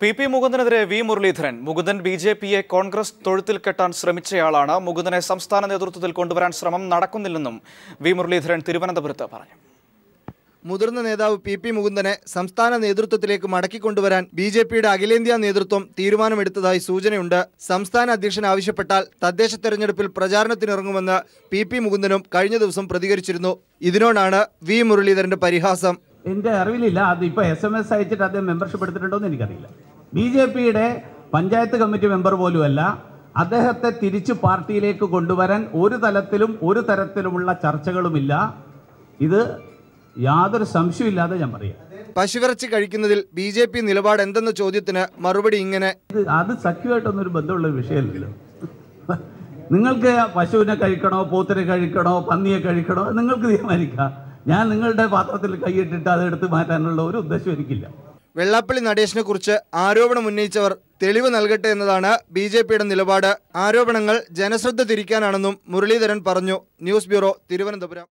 P മുകുന്ദനെതിരെ വി മുരളീധരൻ. മുകുന്ദൻ ബിജെപിയെ കോൺഗ്രസ് തൊഴുത്തിൽ കെട്ടാൻ ശ്രമിച്ചയാളാണ്. മുകുന്ദനെ സംസ്ഥാന നേതൃത്വത്തിൽ കൊണ്ടുവരാൻ ശ്രമം നടക്കുന്നില്ലെന്നും വി മുരളീധരൻ തിരുവനന്തപുരത്ത് പറഞ്ഞു. മുതിർന്ന നേതാവ് പി മുകുന്ദനെ സംസ്ഥാന നേതൃത്വത്തിലേക്ക് മടക്കിക്കൊണ്ടുവരാൻ ബിജെപിയുടെ അഖിലേന്ത്യാ നേതൃത്വം തീരുമാനമെടുത്തതായി സൂചനയുണ്ട്. സംസ്ഥാന അധ്യക്ഷൻ ആവശ്യപ്പെട്ടാൽ തദ്ദേശ തെരഞ്ഞെടുപ്പിൽ പ്രചാരണത്തിനിറങ്ങുമെന്ന് പി മുകുന്ദനും കഴിഞ്ഞ ദിവസം പ്രതികരിച്ചിരുന്നു. ഇതിനോടാണ് വി മുരളീധരന്റെ പരിഹാസം. എൻ്റെ അറിവിലില്ല, അതിപ്പോൾ SMS അയച്ചിട്ട് അദ്ദേഹം മെമ്പർഷിപ്പ് എടുത്തിട്ടുണ്ടോ എന്ന് എനിക്കറിയില്ല. ബിജെപിയുടെ പഞ്ചായത്ത് കമ്മിറ്റി മെമ്പർ പോലുമല്ല. അദ്ദേഹത്തെ തിരിച്ച് പാർട്ടിയിലേക്ക് കൊണ്ടുവരാൻ ഒരു തലത്തിലും ഒരു തരത്തിലുമുള്ള ചർച്ചകളുമില്ല. ഇത് യാതൊരു സംശയമില്ലാതെ ഞാൻ പറയാം. പശുവിറച്ചി കഴിക്കുന്നതിൽ ബിജെപി നിലപാട് എന്തെന്ന ചോദ്യത്തിന് മറുപടി ഇങ്ങനെ: അത് സഖ്യമായിട്ടൊന്നൊരു ബന്ധമുള്ള വിഷയമല്ലല്ലോ. നിങ്ങൾക്ക് പശുവിനെ കഴിക്കണോ, പോത്തിനെ കഴിക്കണോ, പന്നിയെ കഴിക്കണോ, നിങ്ങൾക്ക് തീരുമാനിക്കാം. ഞാൻ നിങ്ങളുടെ പാത്രത്തിൽ കൈയിട്ടിട്ട് അതെടുത്ത് മാറ്റാനുള്ള ഒരു ഉദ്ദേശം എനിക്കില്ല. വെള്ളാപ്പള്ളി നടേശനെ കുറിച്ച് ആരോപണം ഉന്നയിച്ചവർ തെളിവ് നൽകട്ടെ എന്നതാണ് ബിജെപിയുടെ നിലപാട്. ആരോപണങ്ങൾ ജനശ്രദ്ധ തിരിക്കാനാണെന്നും മുരളീധരൻ പറഞ്ഞു. News bureau, Thiruvananthapuram.